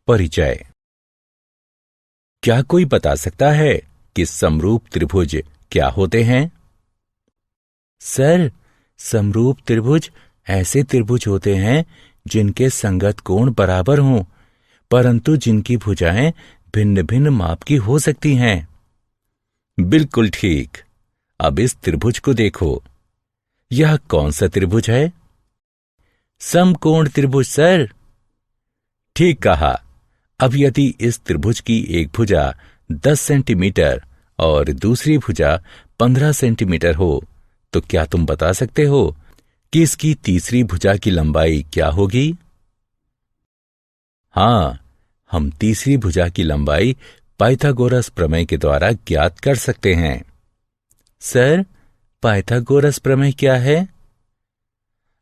परिचय। क्या कोई बता सकता है कि समरूप त्रिभुज क्या होते हैं? सर, समरूप त्रिभुज ऐसे त्रिभुज होते हैं जिनके संगत कोण बराबर हों, परंतु जिनकी भुजाएं भिन्न भिन्न माप की हो सकती हैं। बिल्कुल ठीक। अब इस त्रिभुज को देखो। यह कौन सा त्रिभुज है? समकोण त्रिभुज सर। ठीक कहा। अब यदि इस त्रिभुज की एक भुजा 10 सेंटीमीटर और दूसरी भुजा 15 सेंटीमीटर हो, तो क्या तुम बता सकते हो कि इसकी तीसरी भुजा की लंबाई क्या होगी? हाँ, हम तीसरी भुजा की लंबाई पाइथागोरस प्रमेय के द्वारा ज्ञात कर सकते हैं। सर, पाइथागोरस प्रमेय क्या है?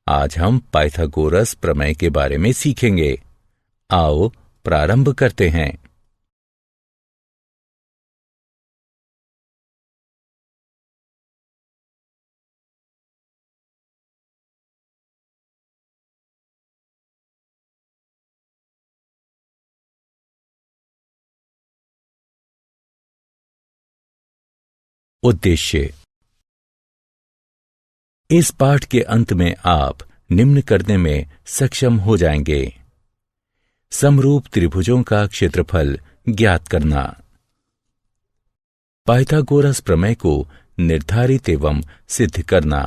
आज हम पाइथागोरस प्रमेय के बारे में सीखेंगे। आओ प्रारंभ करते हैं। उद्देश्य। इस पाठ के अंत में आप निम्न करने में सक्षम हो जाएंगे। समरूप त्रिभुजों का क्षेत्रफल ज्ञात करना, पाइथागोरस प्रमेय को निर्धारित एवं सिद्ध करना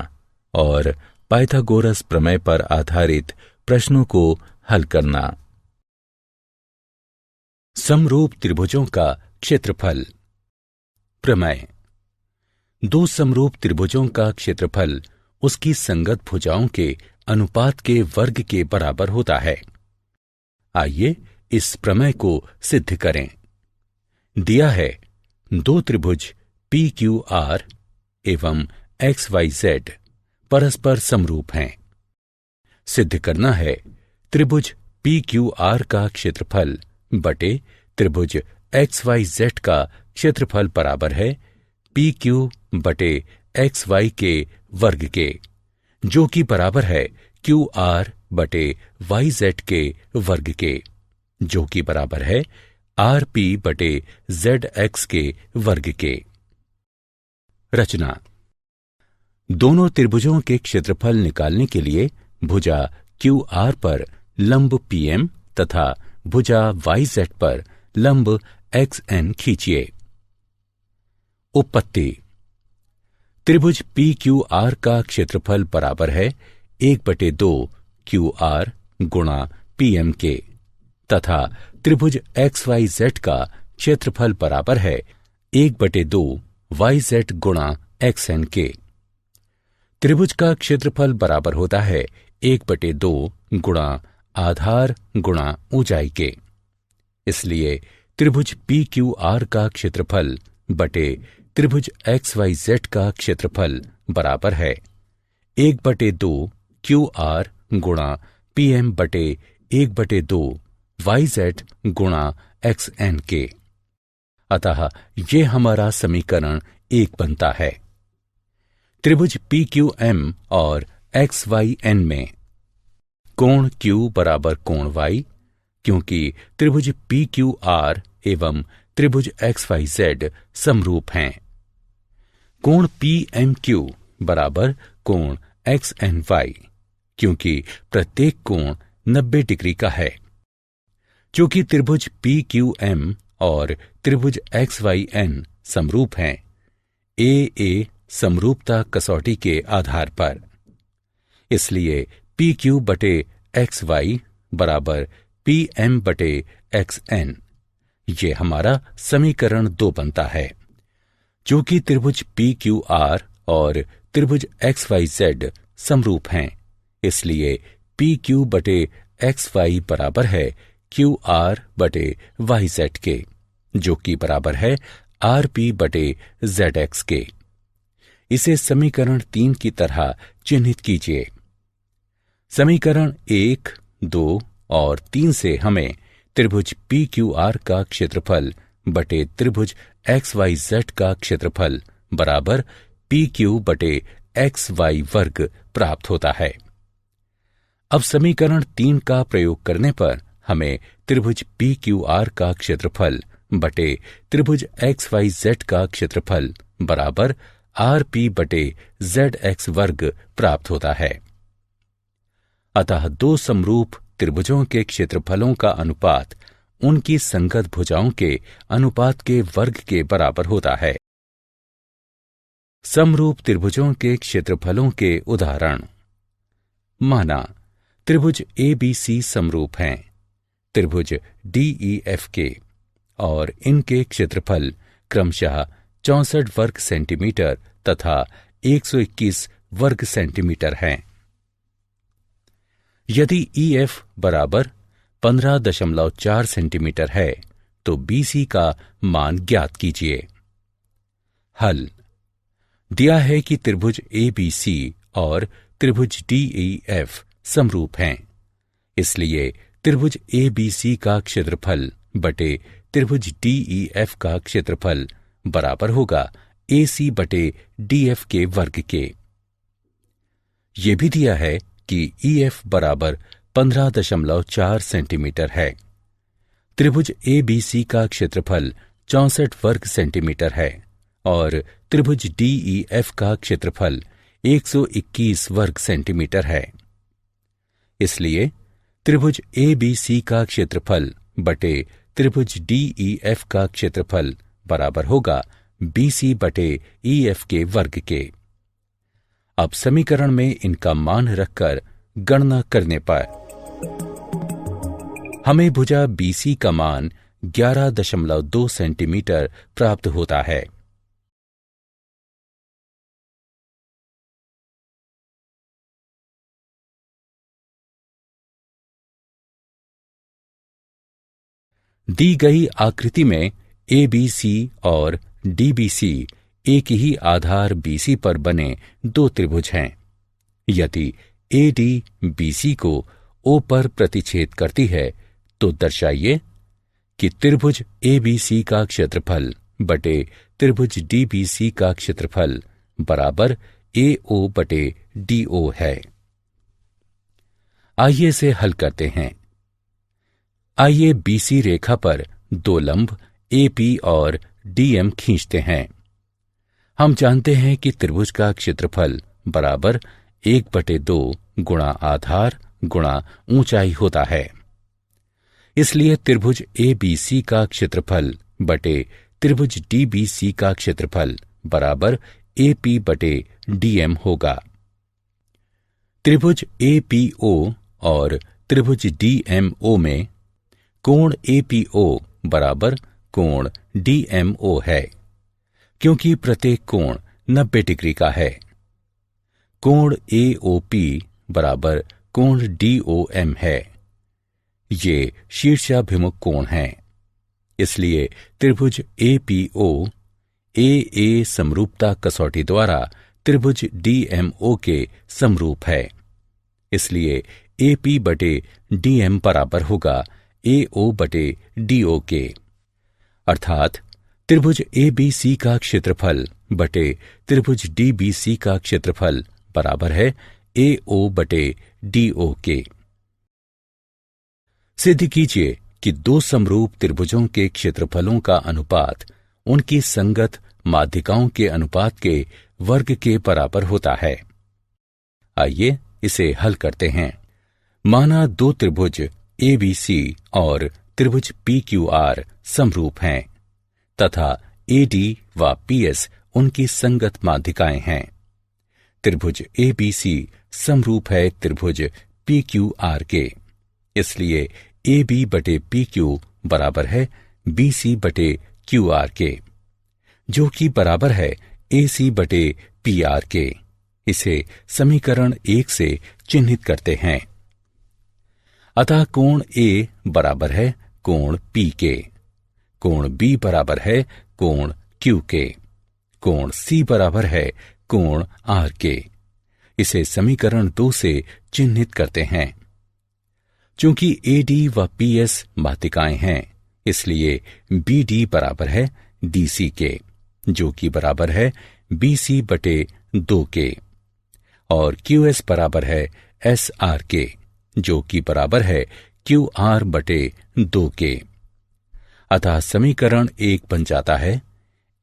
और पाइथागोरस प्रमेय पर आधारित प्रश्नों को हल करना। समरूप त्रिभुजों का क्षेत्रफल। प्रमेय। दो समरूप त्रिभुजों का क्षेत्रफल उसकी संगत भुजाओं के अनुपात के वर्ग के बराबर होता है। आइए इस प्रमेय को सिद्ध करें। दिया है दो त्रिभुज PQR एवं XYZ परस्पर समरूप हैं। सिद्ध करना है त्रिभुज PQR का क्षेत्रफल बटे त्रिभुज XYZ का क्षेत्रफल बराबर है PQ बटे XY के वर्ग के, जो कि बराबर है QR बटे YZ के वर्ग के, जो कि बराबर है RP बटे ZX के वर्ग के। रचना। दोनों त्रिभुजों के क्षेत्रफल निकालने के लिए भुजा QR पर लंब PM तथा भुजा YZ पर लंब XN खींचिए। उपपत्ति। त्रिभुज PQR का क्षेत्रफल बराबर है 1/2 QR गुणा PM के तथा त्रिभुज XYZ का क्षेत्रफल बराबर है 1/2 YZ गुणा XN के। त्रिभुज का क्षेत्रफल बराबर होता है 1/2 गुणा आधार गुणा ऊंचाई के। इसलिए त्रिभुज PQR का क्षेत्रफल बटे त्रिभुज XYZ का क्षेत्रफल बराबर है 1/2 QR गुणा PM बटे 1/2 YZ गुणा XN के। अतः ये हमारा समीकरण 1 बनता है। त्रिभुज PQM और XYN में कोण Q बराबर कोण Y, क्योंकि त्रिभुज PQR एवं त्रिभुज XYZ समरूप हैं। कोण PMQ बराबर कोण XNY, क्योंकि प्रत्येक कोण 90 डिग्री का है। चूंकि त्रिभुज PQM और त्रिभुज XYN समरूप हैं AA समरूपता कसौटी के आधार पर, इसलिए PQ बटे XY बराबर PM बटे XN, ये हमारा समीकरण 2 बनता है। चूंकि त्रिभुज PQR और त्रिभुज XYZ समरूप हैं, इसलिए PQ बटे XY बराबर है QR बटे YZ के, जो कि बराबर है RP बटे ZX के। इसे समीकरण 3 की तरह चिन्हित कीजिए। समीकरण 1, 2 और 3 से हमें त्रिभुज PQR का क्षेत्रफल बटे त्रिभुज XYZ का क्षेत्रफल बराबर PQ बटे XY वर्ग प्राप्त होता है। अब समीकरण 3 का प्रयोग करने पर हमें त्रिभुज PQR का क्षेत्रफल बटे त्रिभुज XYZ का क्षेत्रफल बराबर RP बटे ZX वर्ग प्राप्त होता है। अतः दो समरूप त्रिभुजों के क्षेत्रफलों का अनुपात उनकी संगत भुजाओं के अनुपात के वर्ग के बराबर होता है। समरूप त्रिभुजों के क्षेत्रफलों के उदाहरण। माना त्रिभुज ABC समरूप हैं त्रिभुज DEF के और इनके क्षेत्रफल क्रमशः 64 वर्ग सेंटीमीटर तथा 121 वर्ग सेंटीमीटर हैं। यदि EF बराबर 15.4 सेंटीमीटर है तो BC का मान ज्ञात कीजिए। हल। दिया है कि त्रिभुज ABC और त्रिभुज DEF समरूप हैं, इसलिए त्रिभुज ABC का क्षेत्रफल बटे त्रिभुज DEF का क्षेत्रफल बराबर होगा AC बटे DF के वर्ग के। यह भी दिया है कि EF बराबर 15.4 सेंटीमीटर है। त्रिभुज ABC का क्षेत्रफल 64 वर्ग सेंटीमीटर है और त्रिभुज DEF का क्षेत्रफल 121 वर्ग सेंटीमीटर है। इसलिए त्रिभुज ABC का क्षेत्रफल बटे त्रिभुज DEF का क्षेत्रफल बराबर होगा BC बटे EF के वर्ग के। अब समीकरण में इनका मान रखकर गणना करने पर हमें भुजा BC का मान 11.2 सेंटीमीटर प्राप्त होता है। दी गई आकृति में ABC और DBC एक ही आधार BC पर बने दो त्रिभुज हैं। यदि AD BC को O पर प्रतिच्छेद करती है तो दर्शाइए कि त्रिभुज ABC का क्षेत्रफल बटे त्रिभुज DBC का क्षेत्रफल बराबर AO बटे DO है। आइए इसे हल करते हैं। आइए BC रेखा पर दो लंब AP और DM खींचते हैं। हम जानते हैं कि त्रिभुज का क्षेत्रफल बराबर 1/2 गुणा आधार गुणा ऊंचाई होता है। इसलिए त्रिभुज ABC का क्षेत्रफल बटे त्रिभुज DBC का क्षेत्रफल बराबर AP बटे DM होगा। त्रिभुज APO और त्रिभुज DMO में कोण APO बराबर कोण DMO है, क्योंकि प्रत्येक कोण 90 डिग्री का है। कोण AOP बराबर कोण DOM है। ये शीर्षाभिमुख कोण हैं। इसलिए त्रिभुज APO AA समरूपता कसौटी द्वारा त्रिभुज DMO के समरूप है। इसलिए AP बटे DM बराबर होगा AO बटे DO के, अर्थात त्रिभुज ABC का क्षेत्रफल बटे त्रिभुज DBC का क्षेत्रफल बराबर है AO बटे DO के। सिद्ध कीजिए कि दो समरूप त्रिभुजों के क्षेत्रफलों का अनुपात उनकी संगत माध्यिकाओं के अनुपात के वर्ग के बराबर होता है। आइए इसे हल करते हैं। माना दो त्रिभुज ABC और त्रिभुज PQR समरूप हैं तथा AD व PS उनकी संगत माध्यिकाएं हैं। त्रिभुज ABC समरूप है त्रिभुज PQR के, इसलिए AB बटे PQ बराबर है BC बटे QR के, जो कि बराबर है AC बटे PR के। इसे समीकरण 1 से चिन्हित करते हैं। अतः कोण A बराबर है कोण P के, कोण B बराबर है कोण Q के, कोण C बराबर है कोण R के। इसे समीकरण 2 से चिन्हित करते हैं। चूंकि AD व PS माध्यिकाएं हैं, इसलिए BD बराबर है DC के, जो कि बराबर है BC बटे 2 के, और QS बराबर है SR के, जो कि बराबर है QR/2 के। अतः समीकरण 1 बन जाता है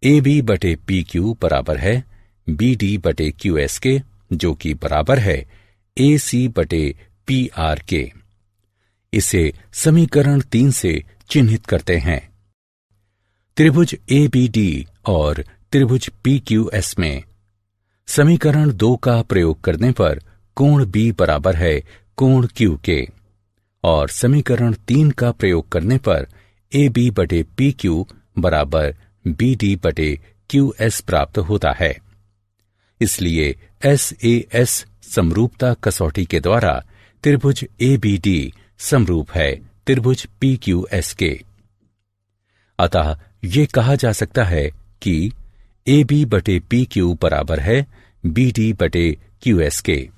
AB/PQ बराबर है BD/QS के, जो कि बराबर है AC/PR के। इसे समीकरण 3 से चिन्हित करते हैं। त्रिभुज ABD और त्रिभुज PQS में समीकरण 2 का प्रयोग करने पर कोण B बराबर है कोण Q के, और समीकरण 3 का प्रयोग करने पर AB/PQ बराबर BD/QS प्राप्त होता है। इसलिए SAS समरूपता कसौटी के द्वारा त्रिभुज ABD समरूप है त्रिभुज PQS के। अतः ये कहा जा सकता है कि AB/PQ बराबर है BD/QS के,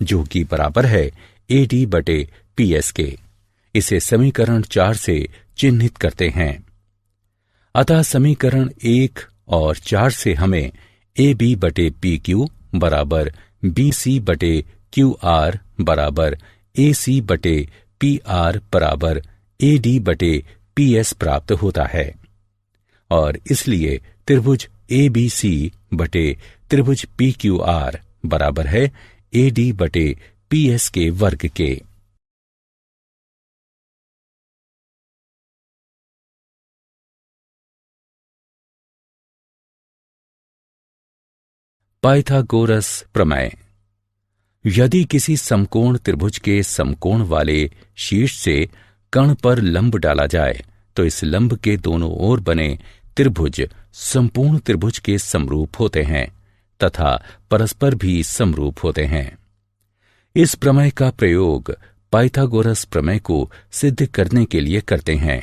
जो कि बराबर है AD/PS के। इसे समीकरण 4 से चिन्हित करते हैं। अतः समीकरण 1 और 4 से हमें AB/PQ बराबर BC/QR बराबर AC/PR बराबर AD/PS प्राप्त होता है, और इसलिए त्रिभुज ABC बटे त्रिभुज PQR बराबर है AD/PS के वर्ग के। पाइथागोरस प्रमेय। यदि किसी समकोण त्रिभुज के समकोण वाले शीर्ष से कण पर लंब डाला जाए तो इस लंब के दोनों ओर बने त्रिभुज संपूर्ण त्रिभुज के समरूप होते हैं तथा परस्पर भी समरूप होते हैं। इस प्रमेय का प्रयोग पाइथागोरस प्रमेय को सिद्ध करने के लिए करते हैं।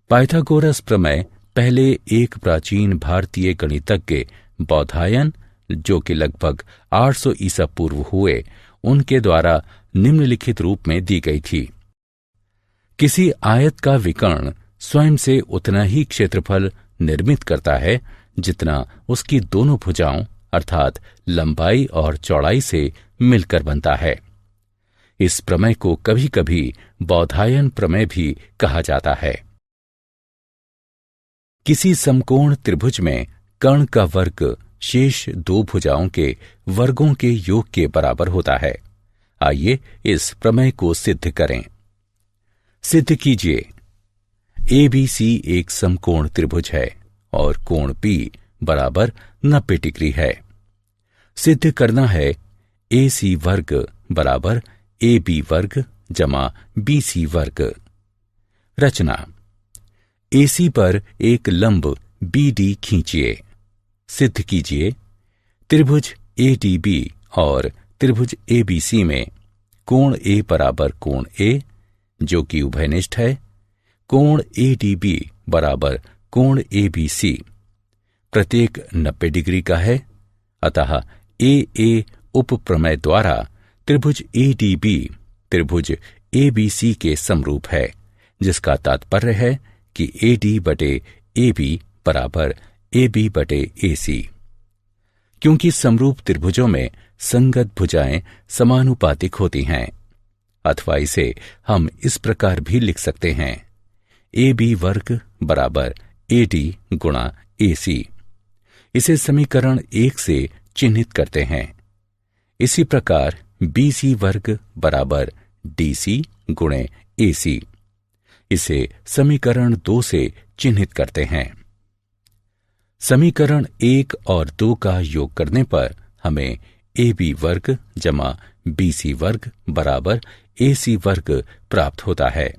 पाइथागोरस प्रमेय पहले एक प्राचीन भारतीय गणितज्ञ बौधायन, जो कि लगभग 800 ईसा पूर्व हुए, उनके द्वारा निम्नलिखित रूप में दी गई थी। किसी आयत का विकर्ण स्वयं से उतना ही क्षेत्रफल निर्मित करता है जितना उसकी दोनों भुजाओं अर्थात लंबाई और चौड़ाई से मिलकर बनता है। इस प्रमेय को कभी कभी बौधायन प्रमेय भी कहा जाता है। किसी समकोण त्रिभुज में कर्ण का वर्ग शेष दो भुजाओं के वर्गों के योग के बराबर होता है। आइए इस प्रमेय को सिद्ध करें। सिद्ध कीजिए। ABC एक समकोण त्रिभुज है और कोण P बराबर 90 डिग्री है। सिद्ध करना है AC वर्ग बराबर AB वर्ग जमा BC वर्ग। रचना। AC पर एक लंब BD खींचिए। सिद्ध कीजिए। त्रिभुज ADB और त्रिभुज ABC में कोण A बराबर कोण A, जो कि उभयनिष्ठ है, कोण ADB बराबर कोण ABC प्रत्येक 90 डिग्री का है। अतः AA उप प्रमेय द्वारा त्रिभुज ADB त्रिभुज ABC के समरूप है, जिसका तात्पर्य है कि AD/AB बराबर AB/AC। क्योंकि समरूप त्रिभुजों में संगत भुजाएं समानुपातिक होती हैं, अथवा इसे हम इस प्रकार भी लिख सकते हैं AB वर्ग बराबर AD गुणा AC। इसे समीकरण 1 से चिन्हित करते हैं। इसी प्रकार BC वर्ग बराबर DC गुणे AC। इसे समीकरण 2 से चिन्हित करते हैं। समीकरण 1 और 2 का योग करने पर हमें AB वर्ग जमा BC वर्ग बराबर AC वर्ग प्राप्त होता है।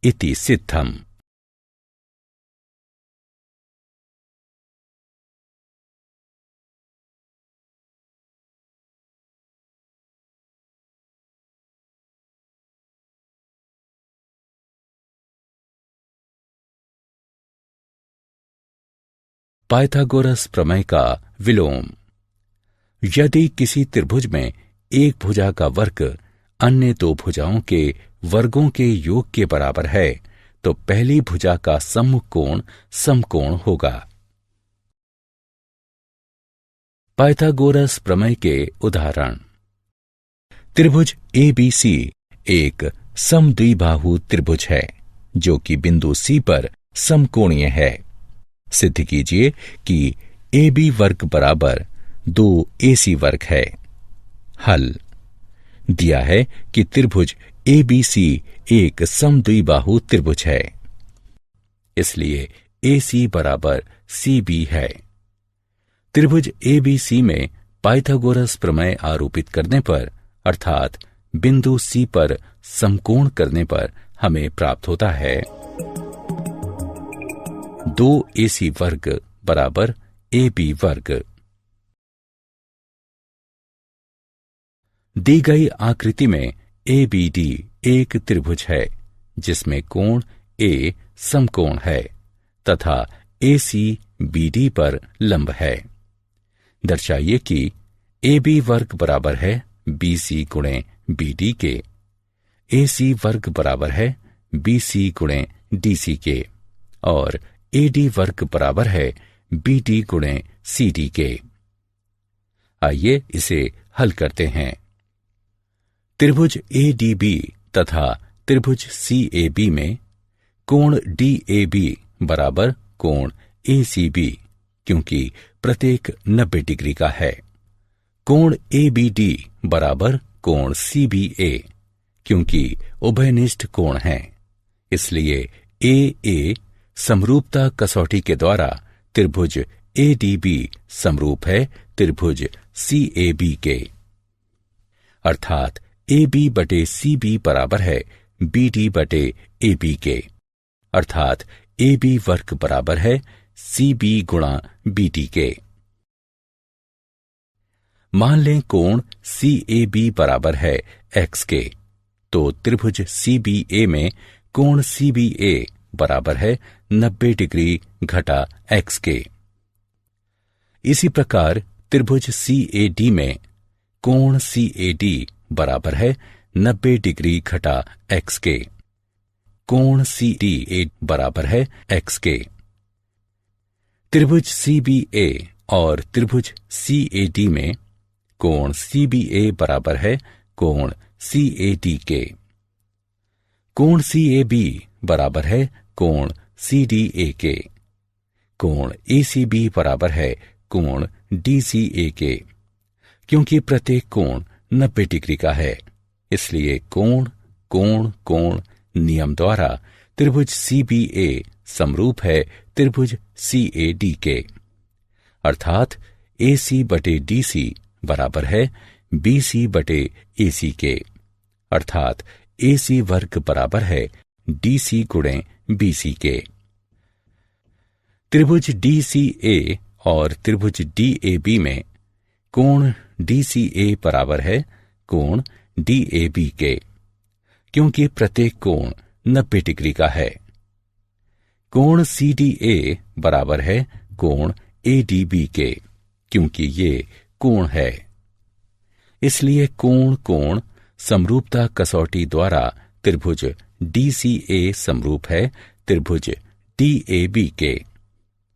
इति सिद्धम। पाइथागोरस प्रमेय का विलोम। यदि किसी त्रिभुज में एक भुजा का वर्ग अन्य दो भुजाओं के वर्गों के योग के बराबर है तो पहली भुजा का सम्मुख कोण समकोण होगा। पाइथागोरस प्रमेय के उदाहरण। त्रिभुज ABC एक समद्विबाहु त्रिभुज है, जो कि बिंदु सी पर समकोणीय है। सिद्ध कीजिए कि AB वर्ग बराबर 2AC वर्ग है। हल दिया है कि त्रिभुज ABC एक समद्विबाहु त्रिभुज है, इसलिए AC बराबर CB है। त्रिभुज ABC में पाइथागोरस प्रमेय आरोपित करने पर अर्थात बिंदु C पर समकोण करने पर हमें प्राप्त होता है 2AC वर्ग बराबर AB वर्ग। दी गई आकृति में ABD एक त्रिभुज है जिसमें कोण A समकोण है तथा AC BD पर लंब है। दर्शाइए कि AB वर्ग बराबर है BC गुणे BD के, AC वर्ग बराबर है BC गुणे DC के और AD वर्ग बराबर है BD गुणे CD के। आइए इसे हल करते हैं। त्रिभुज ADB तथा त्रिभुज CAB में कोण DAB बराबर कोण ACB क्योंकि प्रत्येक 90 डिग्री का है। कोण ABD बराबर कोण CBA क्योंकि उभयनिष्ठ कोण है, इसलिए AA समरूपता कसौटी के द्वारा त्रिभुज ADB समरूप है त्रिभुज CAB के, अर्थात AB बटे CB बराबर है BD बटे AB के, अर्थात AB वर्ग बराबर है CB गुणा BD के। मान लें कोण CAB बराबर है X के, तो त्रिभुज CBA में कोण CBA बराबर है 90 डिग्री घटा X के। इसी प्रकार त्रिभुज CAD में कोण CAD बराबर है 90 डिग्री घटा X के। कोण CDA बराबर है X के। त्रिभुज CBA और त्रिभुज CAD में कोण CBA बराबर है कोण CAD के। कोण CAB बराबर है कोण CDA के। कोण ACB बराबर है कोण DCA के। क्योंकि प्रत्येक कोण 90 डिग्री का है, इसलिए कोण कोण कोण नियम द्वारा त्रिभुज CBA समरूप है त्रिभुज CAD के, अर्थात AC बटे DC बराबर है BC बटे AC के, अर्थात AC वर्ग बराबर है DC गुणे BC के। त्रिभुज DCA और त्रिभुज DAB में कोण DCA बराबर है कोण DAB के, क्योंकि प्रत्येक कोण 90 डिग्री का है। कोण CDA बराबर है कोण ADB के, क्योंकि ये कोण है। इसलिए कोण कोण समरूपता कसौटी द्वारा त्रिभुज DCA समरूप है त्रिभुज DAB के,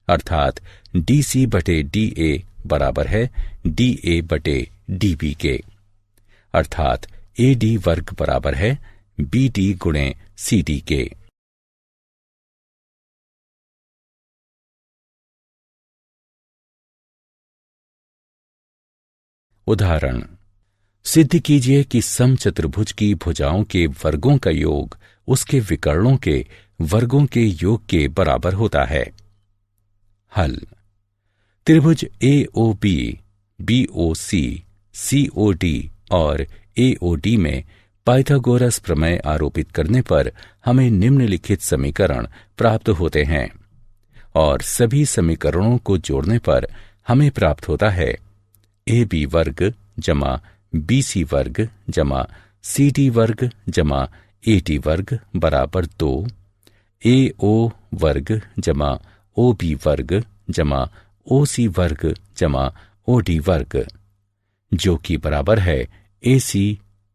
अर्थात DC बटे DA बराबर है DA बटे DB के, अर्थात AD वर्ग बराबर है BD गुणे CD के। उदाहरण सिद्ध कीजिए कि समचतुर्भुज की भुजाओं के वर्गों का योग उसके विकर्णों के वर्गों के योग के बराबर होता है। हल त्रिभुज AOB, BOC, COD और AOD में पाइथागोरस प्रमेय आरोपित करने पर हमें निम्नलिखित समीकरण प्राप्त होते हैं और सभी समीकरणों को जोड़ने पर हमें प्राप्त होता है AB वर्ग जमा BC वर्ग जमा CD वर्ग जमा AD वर्ग बराबर 2, AO वर्ग जमा OB वर्ग जमा OC वर्ग जमा OD वर्ग, जो कि बराबर है AC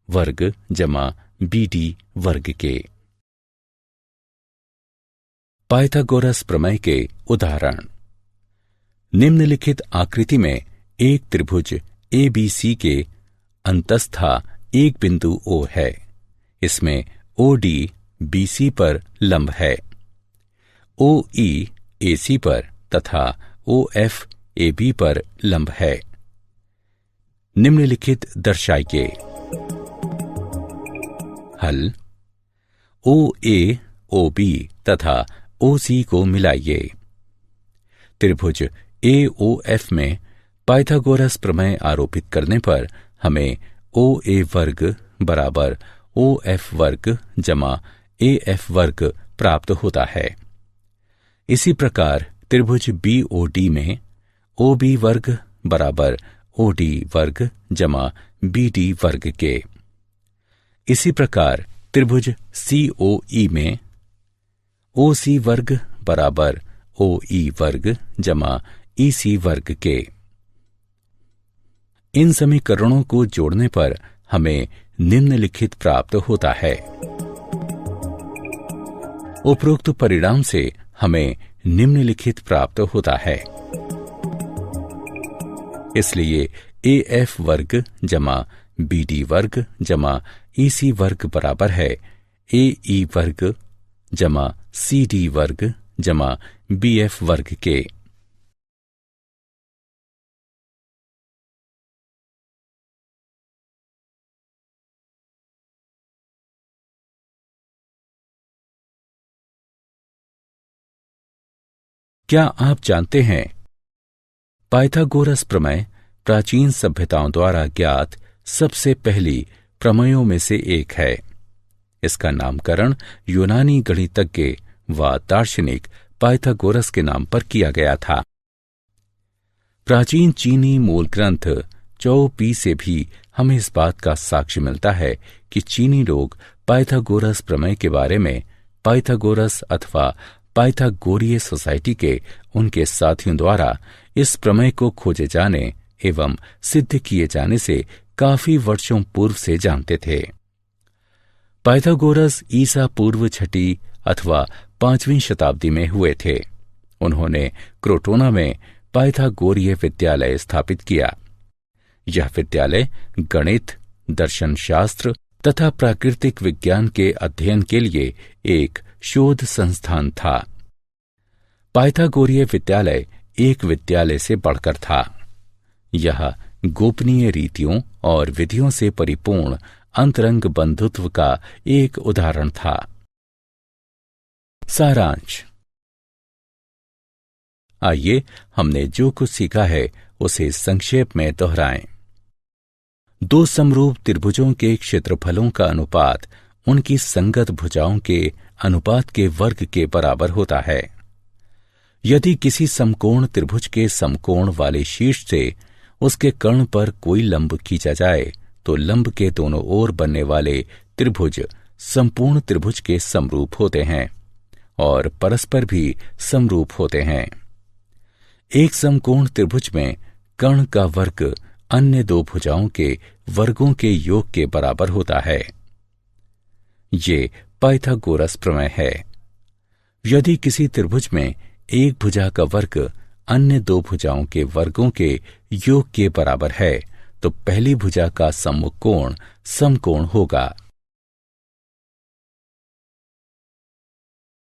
वर्ग जमा BD वर्ग के। पाइथागोरस प्रमेय के उदाहरण। निम्नलिखित आकृति में एक त्रिभुज ABC के अंतस्था एक बिंदु O है। इसमें OD BC पर लंब है, OE AC पर तथा OF AB पर लंब है। निम्नलिखित दर्शाइए। हल। OA OB तथा OC को मिलाइए। त्रिभुज AOF में पाइथागोरस प्रमेय आरोपित करने पर हमें OA वर्ग बराबर OF वर्ग जमा AF वर्ग प्राप्त होता है। इसी प्रकार त्रिभुज BOD में OB वर्ग बराबर OD वर्ग जमा BD वर्ग के। इसी प्रकार त्रिभुज COE में OC वर्ग बराबर OE वर्ग जमा EC वर्ग के। इन समीकरणों को जोड़ने पर हमें निम्नलिखित प्राप्त होता है। उपरोक्त परिणाम से हमें निम्नलिखित प्राप्त होता है। इसलिए AF वर्ग जमा BD वर्ग जमा EC वर्ग बराबर है AE वर्ग जमा CD वर्ग जमा BF वर्ग के। क्या आप जानते हैं, पाइथागोरस प्रमेय प्राचीन सभ्यताओं द्वारा ज्ञात सबसे पहली प्रमेयों में से एक है। इसका नामकरण यूनानी गणितज्ञ व दार्शनिक पाइथागोरस के नाम पर किया गया था। प्राचीन चीनी मूल ग्रंथ चौ पी से भी हमें इस बात का साक्ष्य मिलता है कि चीनी लोग पाइथागोरस प्रमेय के बारे में पाइथागोरस अथवा पाइथागोरीय सोसाइटी के उनके साथियों द्वारा इस प्रमेय को खोजे जाने एवं सिद्ध किए जाने से काफी वर्षों पूर्व से जानते थे। पाइथागोरस ईसा पूर्व 6वीं अथवा 5वीं शताब्दी में हुए थे। उन्होंने क्रोटोना में पाइथागोरीय विद्यालय स्थापित किया। यह विद्यालय गणित, दर्शन शास्त्र तथा प्राकृतिक विज्ञान के अध्ययन के लिए एक शोध संस्थान था। पाइथागोरीय विद्यालय एक विद्यालय से बढ़कर था। यह गोपनीय रीतियों और विधियों से परिपूर्ण अंतरंग बंधुत्व का एक उदाहरण था। सारांश। आइए हमने जो कुछ सीखा है उसे संक्षेप में दोहराएं। दो समरूप त्रिभुजों के क्षेत्रफलों का अनुपात उनकी संगत भुजाओं के अनुपात के वर्ग के बराबर होता है। यदि किसी समकोण त्रिभुज के समकोण वाले शीर्ष से उसके कर्ण पर कोई लंब खींचा जाए तो लंब के दोनों ओर बनने वाले त्रिभुज संपूर्ण त्रिभुज के समरूप होते हैं और परस्पर भी समरूप होते हैं। एक समकोण त्रिभुज में कर्ण का वर्ग अन्य दो भुजाओं के वर्गों के योग के बराबर होता है। ये पाइथागोरस प्रमेय है। यदि किसी त्रिभुज में एक भुजा का वर्ग अन्य दो भुजाओं के वर्गों के योग के बराबर है तो पहली भुजा का सम्मुख कोण समकोण होगा।